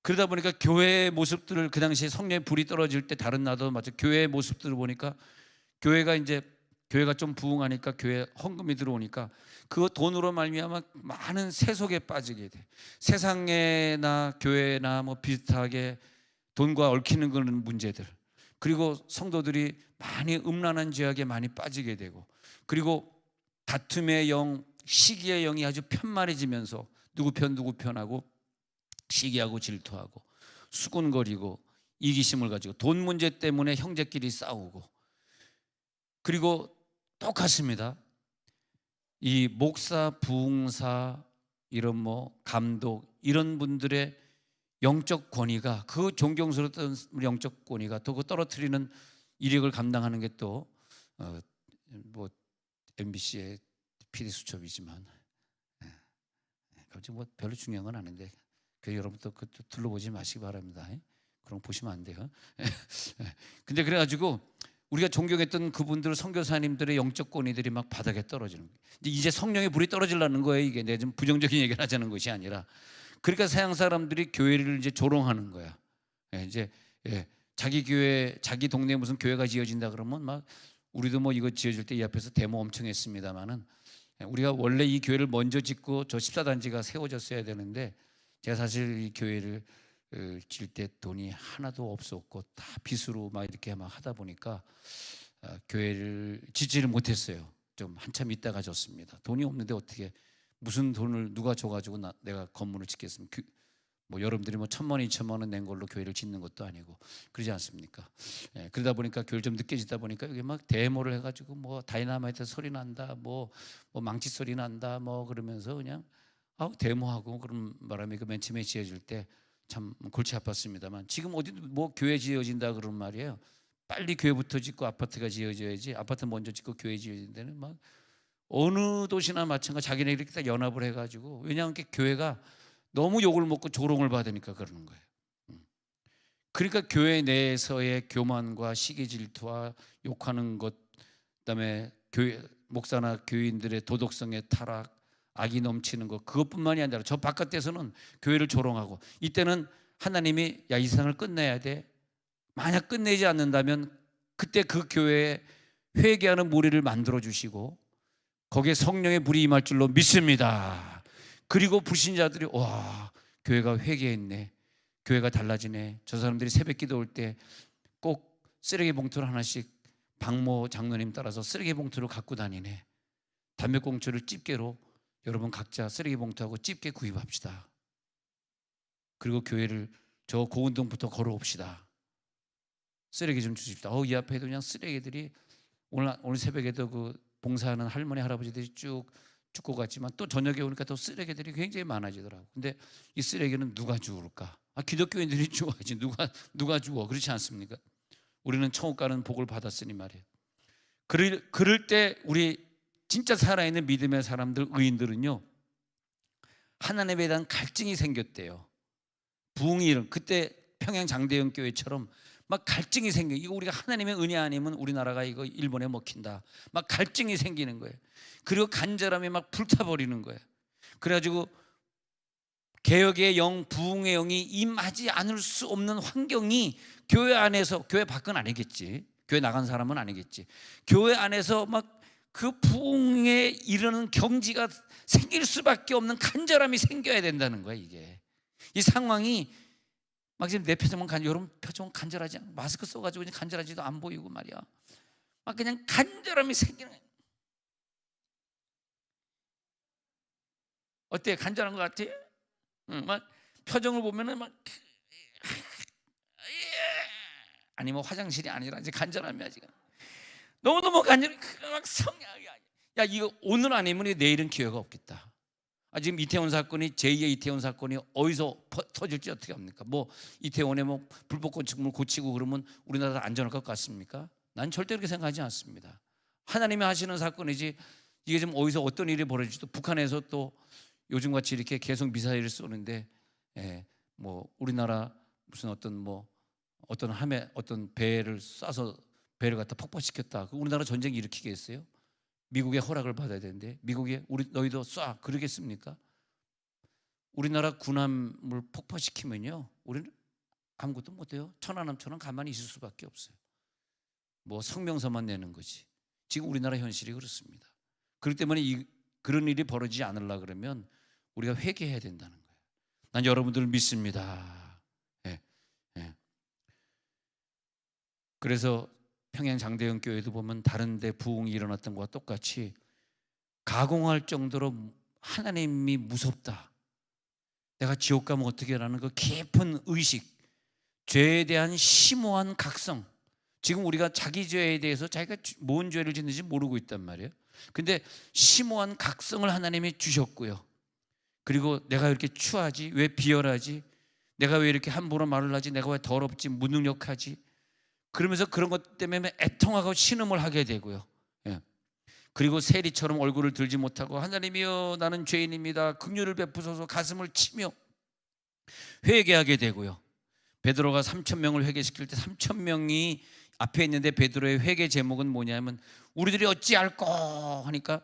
S1: 그러다 보니까 교회의 모습들을, 그 당시에 성령의 불이 떨어질 때 다른 나라도 마찬가지, 교회의 모습들을 보니까 교회가 좀 부흥하니까, 교회 헌금이 들어오니까 그 돈으로 말미암아 많은 세속에 빠지게 돼. 세상에나 교회나 뭐 비슷하게 돈과 얽히는 그런 문제들, 그리고 성도들이 많이 음란한 죄악에 많이 빠지게 되고, 그리고 다툼의 영, 시기의 영이 아주 편만해지면서 누구 편하고 시기하고 질투하고 수군거리고 이기심을 가지고 돈 문제 때문에 형제끼리 싸우고, 그리고 똑같습니다. 이 목사, 부흥사, 이런 뭐 감독, 이런 분들의 영적 권위가, 그 존경스러웠던 영적 권위가 또 그 떨어뜨리는 이력을 감당하는 게 또 뭐 MBC의 PD 수첩이지만, 갑자기 뭐 별로 중요한 건 아닌데, 그 여러분도 그 둘러보지 마시기 바랍니다. 그런 거 보시면 안 돼요. 근데 그래가지고 우리가 존경했던 그분들, 선교사님들의 영적 권위들이 막 바닥에 떨어지는 거예요. 이제 성령의 불이 떨어지려는 거예요. 이게 내가 좀 부정적인 얘기를 하자는 것이 아니라, 그러니까 서양 사람들이 교회를 이제 조롱하는 거야. 이제 자기 교회, 자기 동네에 무슨 교회가 지어진다 그러면 막, 우리도 뭐 이거 지어질 때 이 앞에서 데모 엄청 했습니다만은, 우리가 원래 이 교회를 먼저 짓고 저 14단지가 세워졌어야 되는데, 제가 사실 이 교회를 질 때 돈이 하나도 없었고 다 빚으로 막 이렇게 막 하다 보니까 교회를 짓지를 못했어요. 좀 한참 있다가 졌습니다. 돈이 없는데 어떻게, 무슨 돈을 누가 줘가지고 내가 건물을 짓겠습니까? 뭐 여러분들이 뭐 1,000만 원, 2,000만 원 낸 걸로 교회를 짓는 것도 아니고 그러지 않습니까? 그러다 보니까 교회를 좀 늦게 짓다 보니까 여기 막 데모를 해가지고 뭐 다이나마이트 소리 난다, 뭐 망치 소리 난다, 뭐 그러면서 그냥 데모하고 그런 바람에 그 맨 처음에 지어질 때 참 골치 아팠습니다만, 지금 어디 뭐 교회 지어진다 그런 말이에요. 빨리 교회부터 짓고 아파트가 지어져야지, 아파트 먼저 짓고 교회 지어진 데는 막 어느 도시나 마찬가지, 자기네들이 다 연합을 해가지고, 왜냐하면 교회가 너무 욕을 먹고 조롱을 받으니까 그러는 거예요. 그러니까 교회 내에서의 교만과 시기 질투와 욕하는 것, 그다음에 교회 목사나 교인들의 도덕성의 타락, 악이 넘치는 것, 그것뿐만이 아니라 저 바깥에서는 교회를 조롱하고, 이때는 하나님이 야, 이 세상을 끝내야 돼, 만약 끝내지 않는다면 그때 그 교회에 회개하는 무리를 만들어 주시고 거기에 성령의 불이 임할 줄로 믿습니다. 그리고 불신자들이, 와, 교회가 회개했네, 교회가 달라지네, 저 사람들이 새벽 기도 올 때 꼭 쓰레기 봉투를 하나씩 박모 장로님 따라서 쓰레기 봉투를 갖고 다니네, 담배꽁초를 집게로 여러분 각자 쓰레기 봉투하고 집게 구입합시다. 그리고 교회를 저 고운동부터 걸어옵시다. 쓰레기 좀 주십시다. 이 앞에도 그냥 쓰레기들이, 오늘 새벽에도 그 봉사하는 할머니 할아버지들이 쭉 죽고 갔지만, 또 저녁에 오니까 또 쓰레기들이 굉장히 많아지더라고. 근데 이 쓰레기는 누가 주울까? 기독교인들이 주워야지. 누가 주워? 그렇지 않습니까? 우리는 천국 가는 복을 받았으니 말이에요. 그럴 때 우리 진짜 살아있는 믿음의 사람들, 의인들은요, 하나님에 대한 갈증이 생겼대요. 부흥이 일은 그때 평양 장대영 교회처럼 막 갈증이 생겨. 이거 우리가 하나님의 은혜 아니면 우리나라가 이거 일본에 먹힌다. 막 갈증이 생기는 거예요. 그리고 간절함이 막 불타버리는 거예요. 그래가지고 개혁의 영, 부흥의 영이 임하지 않을 수 없는 환경이 교회 안에서, 교회 밖은 아니겠지, 교회 나간 사람은 아니겠지, 교회 안에서 막 그 부흥에 이르는 경지가 생길 수밖에 없는 간절함이 생겨야 된다는 거야. 이게 이 상황이 막 지금 내 표정은 여러분 표정은 간절하지 않아? 마스크 써가지고 간절하지도 안 보이고 말이야. 막 그냥 간절함이 생기는 거야. 어때? 간절한 것 같아? 막 표정을 보면은 막 아니 뭐 화장실이 아니라 이제 간절함이야 지금. 너무너무 간절해. 막 성향이 야 이거 오늘 아니면 내일은 기회가 없겠다. 지금 이태원 사건이 제2의 이태원 사건이 어디서 터질지 어떻게 합니까? 뭐 이태원에 뭐 불법 건축물 고치고 그러면 우리나라가 안전할 것 같습니까? 난 절대 그렇게 생각하지 않습니다. 하나님이 하시는 사건이지 이게 지금 어디서 어떤 일이 벌어질지도, 북한에서 또 요즘같이 이렇게 계속 미사일을 쏘는데 뭐 우리나라 무슨 어떤 함에 어떤 배를 쏴서 배를 갖다 폭파시켰다. 우리나라 전쟁 일으키겠어요? 미국의 허락을 받아야 되는데 미국이 너희도 쏴 그러겠습니까? 우리나라 군함을 폭파시키면요 우리는 아무것도 못해요. 천하남처럼 가만히 있을 수밖에 없어요. 뭐 성명서만 내는 거지. 지금 우리나라 현실이 그렇습니다. 그렇기 때문에 그런 일이 벌어지지 않으려고 그러면 우리가 회개해야 된다는 거예요. 난 여러분들을 믿습니다. 그래서 평양 장대영 교회도 보면 다른 데 부흥이 일어났던 것과 똑같이 가공할 정도로 하나님이 무섭다, 내가 지옥 가면 어떻게 라는 그 깊은 의식, 죄에 대한 심오한 각성. 지금 우리가 자기 죄에 대해서 자기가 뭔 죄를 짓는지 모르고 있단 말이에요. 근데 심오한 각성을 하나님이 주셨고요. 그리고 내가 이렇게 추하지, 왜 비열하지, 내가 왜 이렇게 함부로 말을 하지, 내가 왜 더럽지, 무능력하지, 그러면서 그런 것 때문에 애통하고 신음을 하게 되고요. 그리고 세리처럼 얼굴을 들지 못하고 하나님이여 나는 죄인입니다, 긍휼을 베푸소서 가슴을 치며 회개하게 되고요. 베드로가 3,000명을 회개시킬 때 3,000명이 앞에 있는데 베드로의 회개 제목은 뭐냐면 우리들이 어찌할꼬 하니까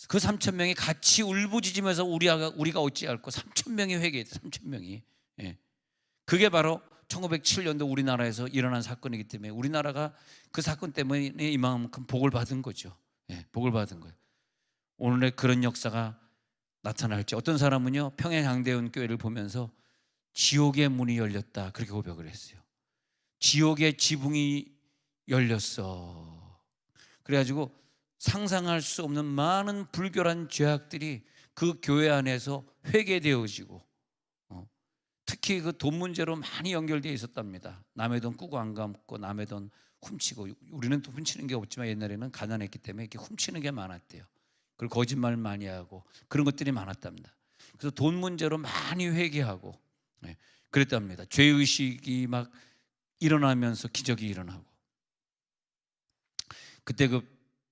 S1: 그 3,000명이 같이 울부짖으면서 우리가 어찌할꼬 3,000명이 회개했대. 3,000명이. 그게 바로 1907년도 우리나라에서 일어난 사건이기 때문에 우리나라가 그 사건 때문에 이만큼 복을 받은 거죠. 복을 받은 거예요. 오늘의 그런 역사가 나타날지. 어떤 사람은요 평양 장대원 교회를 보면서 지옥의 문이 열렸다 그렇게 고백을 했어요. 지옥의 지붕이 열렸어. 그래가지고 상상할 수 없는 많은 불결한 죄악들이 그 교회 안에서 회개되어지고, 특히 그 돈 문제로 많이 연결되어 있었답니다. 남의 돈 꾸고 안 갚고 남의 돈 훔치고, 우리는 또 훔치는 게 없지만 옛날에는 가난했기 때문에 이렇게 훔치는 게 많았대요. 그리고 거짓말 많이 하고 그런 것들이 많았답니다. 그래서 돈 문제로 많이 회개하고 그랬답니다. 죄의식이 막 일어나면서 기적이 일어나고. 그때 그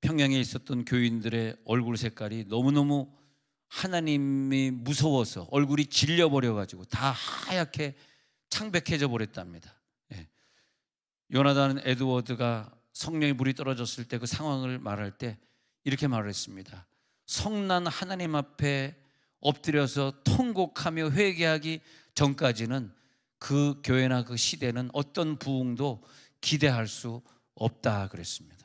S1: 평양에 있었던 교인들의 얼굴 색깔이 너무너무 하나님이 무서워서 얼굴이 질려버려가지고 다 하얗게 창백해져 버렸답니다. 요나단 에드워드가 성령의 불이 떨어졌을 때 그 상황을 말할 때 이렇게 말을 했습니다. 성난 하나님 앞에 엎드려서 통곡하며 회개하기 전까지는 그 교회나 그 시대는 어떤 부흥도 기대할 수 없다 그랬습니다.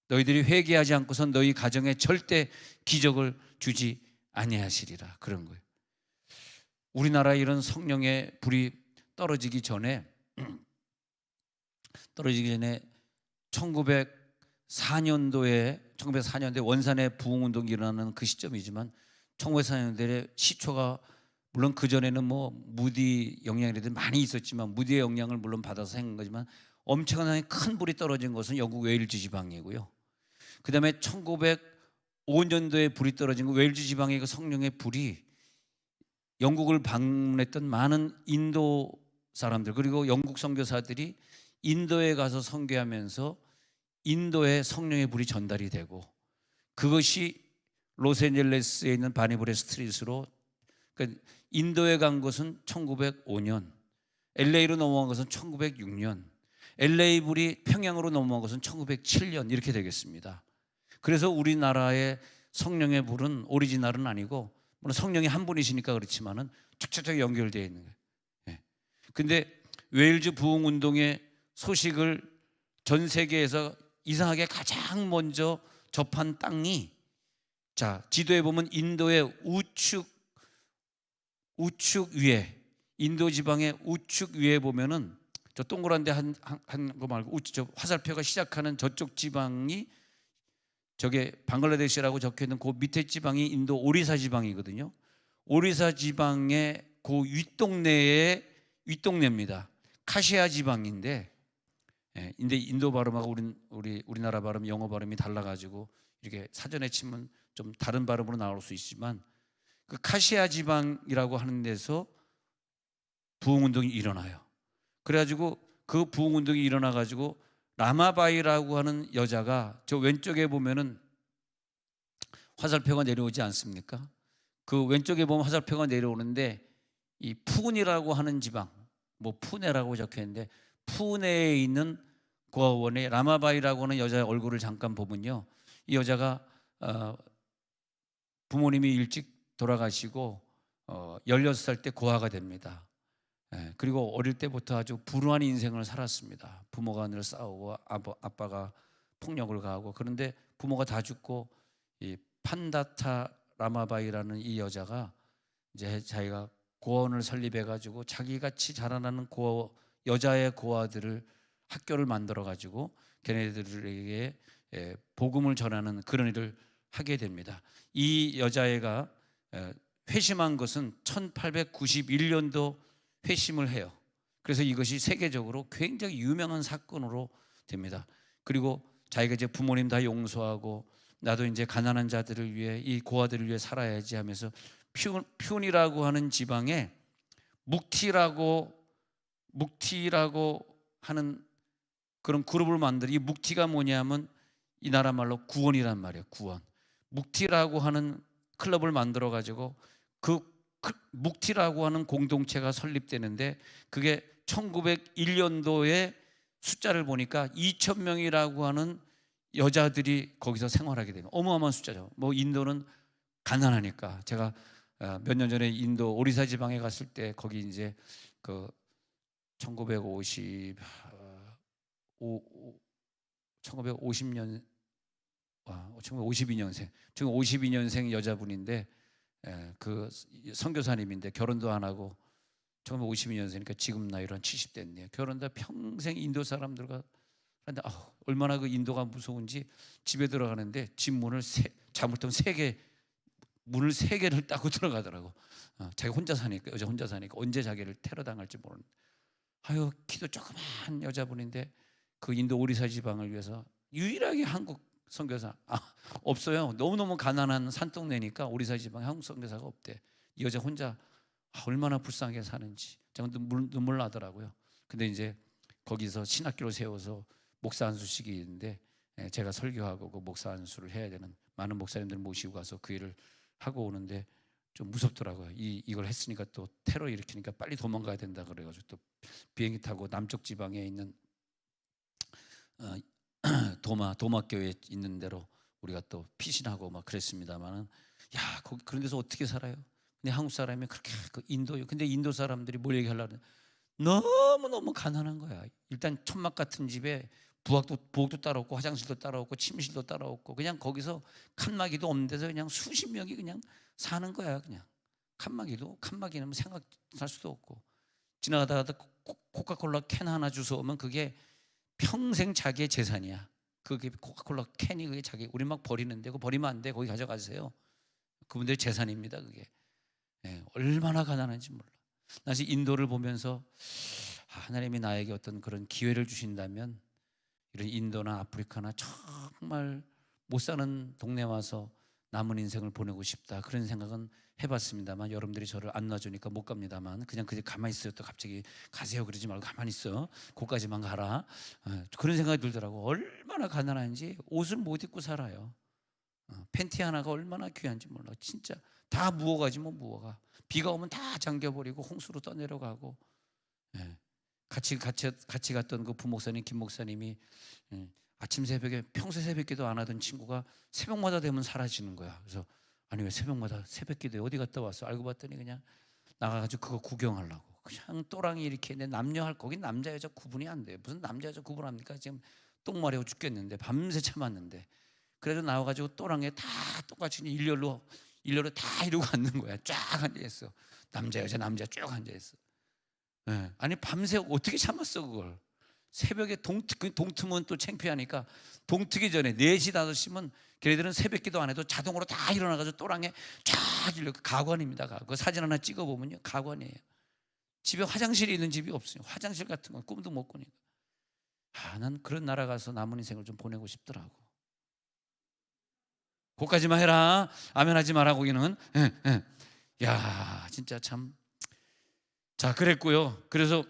S1: 너희들이 회개하지 않고선 너희 가정에 절대 기적을 주지 아니하시리라, 그런 거예요. 우리나라에 이런 성령의 불이 떨어지기 전에 1904년도에 원산의 부흥운동이 일어나는 그 시점이지만 1904년도에 시초가 물론 그 전에는 뭐 무디 영향이라든 많이 있었지만 무디의 영향을 물론 받아서 생긴 거지만 엄청나게 큰 불이 떨어진 것은 영국 웨일즈 지방이고요. 그 다음에 1905년도에 불이 떨어진 거, 웨일즈 지방의 그 성령의 불이 영국을 방문했던 많은 인도 사람들 그리고 영국 선교사들이 인도에 가서 선교하면서 인도에 성령의 불이 전달이 되고, 그것이 로스앤젤레스에 있는 바니브레 스트릿으로, 그러니까 인도에 간 것은 1905년, LA로 넘어간 것은 1906년, LA 불이 평양으로 넘어간 것은 1907년 이렇게 되겠습니다. 그래서 우리나라의 성령의 불은 오리지널은 아니고, 물론 성령이 한 분이시니까 그렇지만은 축적적으로 연결되어 있는 거예요. 예. 근데 웨일즈 부흥운동의 소식을 전 세계에서 이상하게 가장 먼저 접한 땅이, 자, 지도에 보면 인도의 우측 위에, 인도 지방의 우측 위에 보면은 저 동그란 데 한 거 말고 우측, 화살표가 시작하는 저쪽 지방이, 저게 방글라데시라고 적혀 있는 그 밑에 지방이 인도 오리사 지방이거든요. 오리사 지방의 그 윗동네의 윗동네입니다. 카시아 지방인데, 예, 근데 인도 발음하고 우리나라 발음, 영어 발음이 달라가지고 이렇게 사전에 치면 좀 다른 발음으로 나올 수 있지만, 그 카시아 지방이라고 하는 데서 부흥운동이 일어나요. 그래가지고 그 부흥운동이 일어나가지고 라마바이라고 하는 여자가, 저 왼쪽에 보면은 화살표가 내려오지 않습니까? 그 왼쪽에 보면 화살표가 내려오는데, 이 푸운이라고 하는 지방, 뭐 푸네라고 적혀 있는데, 푸네에 있는 고아원에 라마바이라고 하는 여자의 얼굴을 잠깐 보면요, 이 여자가 부모님이 일찍 돌아가시고 16살 때 고아가 됩니다. 예, 그리고 어릴 때부터 아주 불우한 인생을 살았습니다. 부모가 늘 싸우고 아빠가 폭력을 가하고, 그런데 부모가 다 죽고 이 판다타 라마바이라는 이 여자가 이제 자기가 고아원을 설립해 가지고 자기같이 자라나는 여자의 고아들을 학교를 만들어 가지고 걔네들에게 복음을 전하는 그런 일을 하게 됩니다. 이 여자애가 회심한 것은 1891년도 회심을 해요. 그래서 이것이 세계적으로 굉장히 유명한 사건으로 됩니다. 그리고 자기가 이제 부모님 다 용서하고, 나도 이제 가난한 자들을 위해, 이 고아들을 위해 살아야지 하면서 퓨온이라고 하는 지방에 묵티라고 하는 그런 그룹을 만들어. 이 묵티가 뭐냐면 이 나라 말로 구원이란 말이에요. 구원. 묵티라고 하는 클럽을 만들어 가지고 그 묵티라고 하는 공동체가 설립되는데, 그게 1901년도에 숫자를 보니까 2,000명이라고 하는 여자들이 거기서 생활하게 되는, 어마어마한 숫자죠. 뭐 인도는 가난하니까. 제가 몇 년 전에 인도 오리사 지방에 갔을 때 거기 이제 그 1950 1950년 1952년생 1952년생 여자분인데, 그 선교사님인데 결혼도 안 하고 1952년생이니까 지금 나이로 한 70대였네요. 결혼도 평생 인도 사람들과. 그런데 얼마나 그 인도가 무서운지, 집에 들어가는데 집 문을 잘못하면 문을 3개를 따고 들어가더라고. 자기 혼자 사니까, 여자 혼자 사니까 언제 자기를 테러 당할지 모르는. 키도 조그만 여자분인데 그 인도 오리사 지방을 위해서 유일하게 한국 선교사 없어요. 너무너무 가난한 산동네니까 오리사 지방에 한국 선교사가 없대. 이 여자 혼자 얼마나 불쌍하게 사는지 정말 눈물 나더라고요. 근데 이제 거기서 신학교를 세워서 목사 안수식이 있는데, 제가 설교하고 그 목사 안수를 해야 되는, 많은 목사님들 모시고 가서 그 일을 하고 오는데 좀 무섭더라고요. 이걸 했으니까 또 테러 일으키니까 빨리 도망가야 된다 그래가지고 또 비행기 타고 남쪽 지방에 있는 도마교에 있는 데로 우리가 또 피신하고 막 그랬습니다만은, 거기 그런 데서 어떻게 살아요? 근데 한국 사람이 그렇게 근데 인도 사람들이 뭘 얘기하려고, 너무 가난한 거야. 일단 천막 같은 집에 부엌도 따로 없고, 화장실도 따로 없고, 침실도 따로 없고, 그냥 거기서 칸막이도 없는 데서 그냥 수십 명이 그냥 사는 거야. 그냥 칸막이는 생각할 수도 없고, 지나가다가 코카콜라 캔 하나 주워오면 그게 평생 자기의 재산이야. 그게 코카콜라 캔이 그게 우리 막 버리는데, 그거 버리면 안 돼. 거기 가져가세요. 그분들의 재산입니다. 그게. 얼마나 가난한지 몰라. 나 지금 인도를 보면서 하나님이 나에게 어떤 그런 기회를 주신다면, 이런 인도나 아프리카나 정말 못 사는 동네 와서 남은 인생을 보내고 싶다, 그런 생각은 해봤습니다만, 여러분들이 저를 안 놔주니까 못 갑니다만, 그냥 가만히 있어요. 또 갑자기 가세요 그러지 말고 가만히 있어, 거기까지만 가라. 그런 생각이 들더라고. 얼마나 가난한지 옷을 못 입고 살아요. 팬티 하나가 얼마나 귀한지 몰라. 진짜 다 무어가지 뭐. 무어가 비가 오면 다 잠겨버리고 홍수로 떠내려가고. 같이 갔던 그 부목사님, 김 목사님이 아침 새벽에 평소 새벽기도 안 하던 친구가 새벽마다 되면 사라지는 거야. 그래서 아니 왜 새벽마다 새벽기도에 어디 갔다 왔어? 알고 봤더니 그냥 나가가지고 그거 구경하려고. 그냥 또랑이 이렇게 있는데 남녀 거긴 남자 여자 구분이 안 돼요. 무슨 남자 여자 구분합니까? 지금 똥 마려워 죽겠는데 밤새 참았는데. 그래도 나와가지고 또랑에 다 똑같이 일렬로 다 이러고 앉는 거야. 쫙 앉아있어. 남자 여자 쭉 앉아있어. 아니 밤새 어떻게 참았어 그걸. 새벽에 동트면 또 창피하니까 동트기 전에 4시 5시면 걔네들은 새벽기도 안 해도 자동으로 다 일어나가지고 또랑에 쫙 일러. 가관입니다. 그 사진 하나 찍어보면요 가관이에요. 집에 화장실이 있는 집이 없어요. 화장실 같은 건 꿈도 못 꾸니까. 난 그런 나라 가서 남은 인생을 좀 보내고 싶더라고. 그까지만 해라. 아멘 하지 마라 거기는. 야 진짜 참. 자 그랬고요. 그래서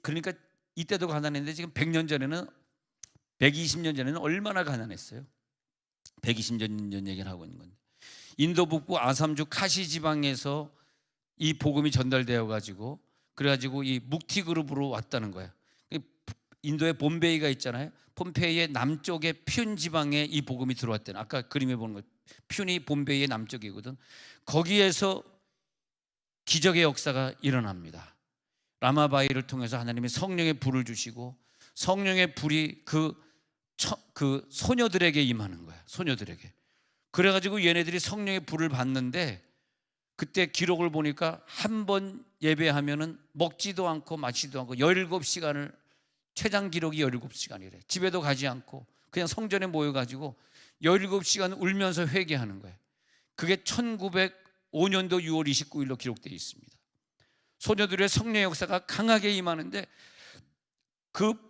S1: 그러니까 이때도 가난했는데 지금 120년 전에는 얼마나 가난했어요. 120년 전 얘기를 하고 있는 건데, 인도 북부 아삼주 카시 지방에서 이 복음이 전달되어 가지고 그래가지고 이 묵티 그룹으로 왔다는 거예요. 인도의 봄베이가 있잖아요. 폼페이의 남쪽에 퓨 지방에 이 복음이 들어왔대요. 아까 그림에 보는 거 퓨이 봄베이의 남쪽이거든. 거기에서 기적의 역사가 일어납니다. 라마바이를 통해서 하나님이 성령의 불을 주시고 성령의 불이 그 소녀들에게 임하는 거야. 소녀들에게. 그래가지고 얘네들이 성령의 불을 받는데, 그때 기록을 보니까 한 번 예배하면은 먹지도 않고 마시지도 않고 17시간을, 최장 기록이 17시간이래. 집에도 가지 않고 그냥 성전에 모여가지고 17시간 울면서 회개하는 거예요. 그게 1905년도 6월 29일로 기록되어 있습니다. 소녀들의 성령의 역사가 강하게 임하는데, 그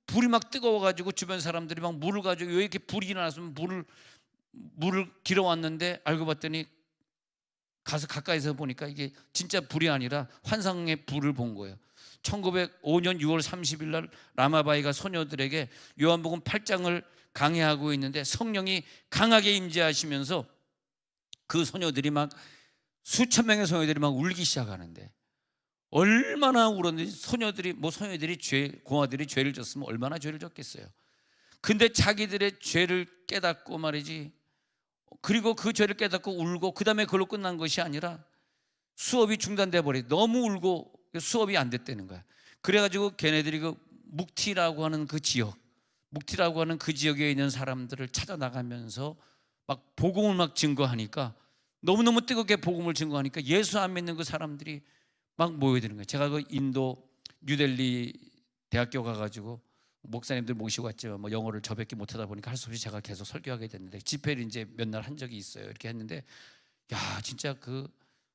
S1: 불이 막 뜨거워가지고 주변 사람들이 막 물을 가지고 왜 이렇게 불이 나서 물을 길어왔는데, 알고 봤더니 가서 가까이서 보니까 이게 진짜 불이 아니라 환상의 불을 본 거예요. 1905년 6월 30일 날 라마바이가 소녀들에게 요한복음 8장을 강해하고 있는데, 성령이 강하게 임재하시면서 그 소녀들이 막 수천 명의 소녀들이 막 울기 시작하는데, 얼마나 울었는지. 소녀들이 공화들이 죄를 졌으면 얼마나 죄를 졌겠어요. 근데 자기들의 죄를 깨닫고 말이지, 그리고 그 죄를 깨닫고 울고 그 다음에 그걸로 끝난 것이 아니라 수업이 중단돼 버려. 너무 울고 수업이 안 됐다는 거야. 그래가지고 걔네들이 그 묵티라고 하는 그 지역에 있는 사람들을 찾아 나가면서 막 복음을 막 증거하니까, 너무너무 뜨겁게 복음을 증거하니까 예수 안 믿는 그 사람들이 막 모여드는 거예요. 제가 그 인도 뉴델리 대학교 가가지고 목사님들 모시고 왔죠. 뭐 영어를 저밖에 못하다 보니까 할 수 없이 제가 계속 설교하게 됐는데, 집회를 이제 몇 날 한 적이 있어요. 이렇게 했는데, 야 진짜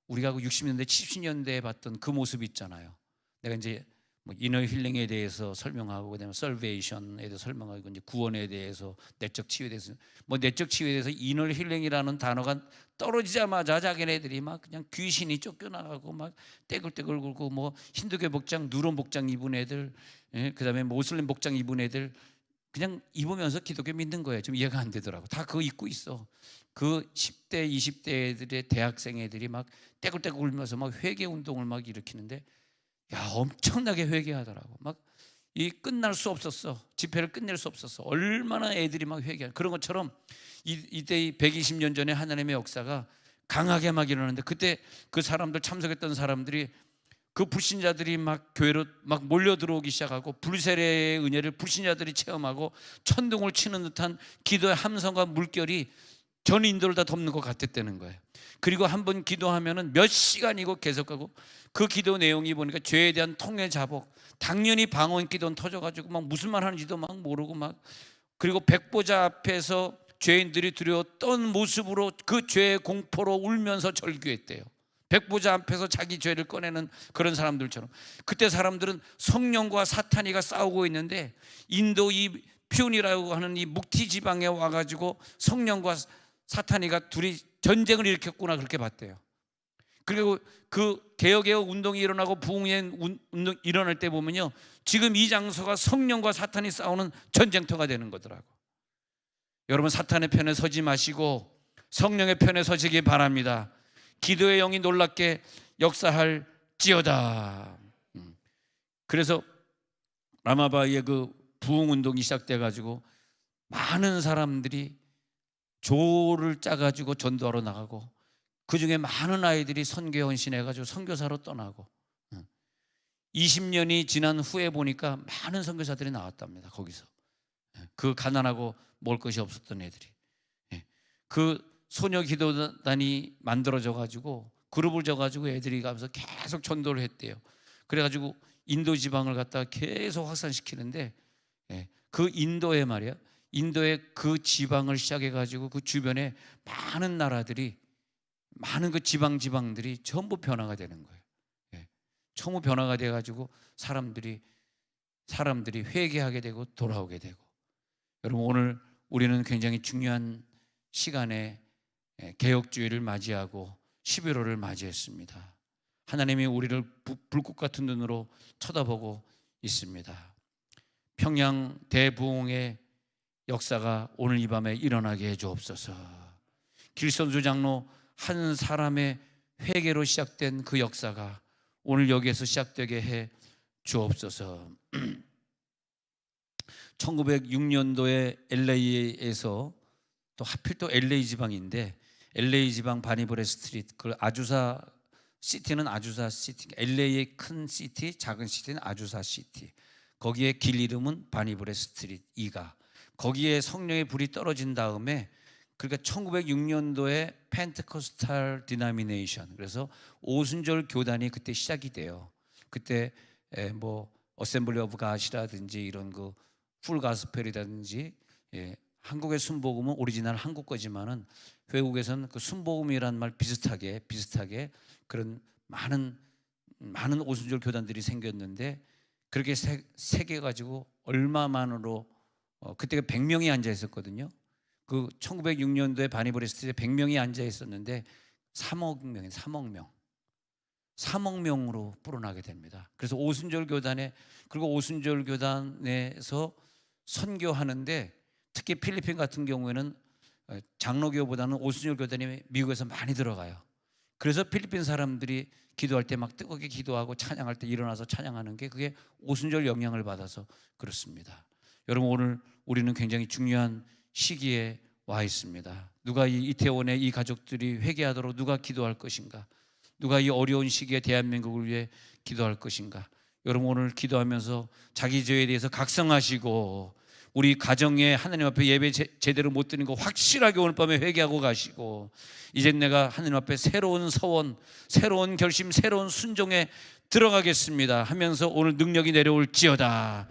S1: 우리가 60년대 70년대에 봤던 그 모습 있잖아요. 내가 이제 뭐 이너 힐링에 대해서 설명하고, 그다음에 설베이션에 대해서 설명하고, 이제 구원에 대해서, 내적 치유에 대해서, 뭐 내적 치유에 대해서 이너 힐링이라는 단어가 떨어지자마자 자기네들이 막 그냥 귀신이 쫓겨나가고 막 떼굴떼굴 굴고, 뭐 힌두교 복장, 누런 복장 입은 애들, 그다음에 모슬림 복장 입은 애들 그냥 입으면서 기독교 믿는 거예요. 좀 이해가 안 되더라고. 다 그거 입고 있어. 그 10대 20대 애들의 대학생 애들이 막 떼굴떼굴 굴면서 막 회개 운동을 막 일으키는데, 야 엄청나게 회개하더라고. 막 끝날 수 없었어. 집회를 끝낼 수 없었어. 얼마나 애들이 막 회개한. 그런 것처럼 이때 120년 전에 하나님의 역사가 강하게 막 일어나는데, 그때 그 사람들, 참석했던 사람들이, 그 불신자들이 막 교회로 막 몰려 들어오기 시작하고, 불세례의 은혜를 불신자들이 체험하고, 천둥을 치는 듯한 기도의 함성과 물결이 전 인도를 다 덮는 것 같았다는 거예요. 그리고 한 번 기도하면은 몇 시간이고 계속하고, 그 기도 내용이 보니까 죄에 대한 통회 자복, 당연히 방언 기도는 터져가지고 막 무슨 말 하는지도 막 모르고 막, 그리고 백보자 앞에서 죄인들이 두려워 떤 모습으로 그 죄의 공포로 울면서 절규했대요. 백보자 앞에서 자기 죄를 꺼내는 그런 사람들처럼. 그때 사람들은 성령과 사탄이가 싸우고 있는데, 인도 이 스피온이라고 하는 이 묵티 지방에 와가지고 성령과 사탄이가 둘이 전쟁을 일으켰구나, 그렇게 봤대요. 그리고 그 개혁의 운동이 일어나고 부흥의 운동이 일어날 때 보면요, 지금 이 장소가 성령과 사탄이 싸우는 전쟁터가 되는 거더라고. 여러분, 사탄의 편에 서지 마시고 성령의 편에 서시기 바랍니다. 기도의 영이 놀랍게 역사할지어다. 그래서 라마바이의 그 부흥 운동이 시작돼 가지고 많은 사람들이 조를 짜가지고 전도하러 나가고, 그 중에 많은 아이들이 선교에 헌신해가지고 선교사로 떠나고, 20년이 지난 후에 보니까 많은 선교사들이 나왔답니다. 거기서 그 가난하고 먹을 것이 없었던 애들이, 그 소녀 기도단이 만들어져 가지고 그룹을 져가지고 애들이 가면서 계속 전도를 했대요. 그래가지고 인도 지방을 갖다가 계속 확산시키는데, 그 인도에 말이야, 인도의 그 지방을 시작해가지고 그 주변에 많은 나라들이, 많은 그 지방들이 전부 변화가 되는 거예요. 전부 변화가 돼가지고 사람들이 회개하게 되고 돌아오게 되고. 여러분, 오늘 우리는 굉장히 중요한 시간에 개혁주의를 맞이하고 11월을 맞이했습니다. 하나님이 우리를 불꽃 같은 눈으로 쳐다보고 있습니다. 평양 대부흥의 역사가 오늘 이 밤에 일어나게 해 주옵소서. 길선수 장로 한 사람의 회개로 시작된 그 역사가 오늘 여기에서 시작되게 해 주옵소서. 1906년도에 LA에서, 또 하필 또 LA 지방인데, LA 지방 바니브레 스트리트, 그 아주사 시티는 아주사 시티, LA의 큰 시티, 작은 시티는 아주사 시티, 거기에 길 이름은 바니브레 스트리트 2가, 거기에 성령의 불이 떨어진 다음에, 그러니까 1906년도에 펜테코스탈 디나미네이션, 그래서 오순절 교단이 그때 시작이 돼요. 그때 뭐 어셈블리 오브 갓이라든지 이런 그 풀 가스펠이라든지, 한국의 순복음은 오리지널 한국 거지만은 외국에서는 그 순복음이란 말 비슷하게 그런 많은 오순절 교단들이 생겼는데, 그렇게 새겨 가지고 얼마만으로 그때가 100명이 앉아 있었거든요. 그 1906년도에 바니브레스트에 100명이 앉아 있었는데 3억 명으로 불어나게 됩니다. 그래서 오순절 교단에, 그리고 오순절 교단에서 선교하는데, 특히 필리핀 같은 경우에는 장로교보다는 오순절 교단이 미국에서 많이 들어가요. 그래서 필리핀 사람들이 기도할 때 막 뜨겁게 기도하고 찬양할 때 일어나서 찬양하는 게, 그게 오순절 영향을 받아서 그렇습니다. 여러분, 오늘 우리는 굉장히 중요한 시기에 와 있습니다. 누가 이 이태원의 이 가족들이 회개하도록 누가 기도할 것인가? 누가 이 어려운 시기에 대한민국을 위해 기도할 것인가? 여러분, 오늘 기도하면서 자기 죄에 대해서 각성하시고, 우리 가정에 하나님 앞에 예배 제대로 못 드린 거 확실하게 오늘 밤에 회개하고 가시고, 이젠 내가 하나님 앞에 새로운 서원, 새로운 결심, 새로운 순종에 들어가겠습니다 하면서 오늘 능력이 내려올지어다.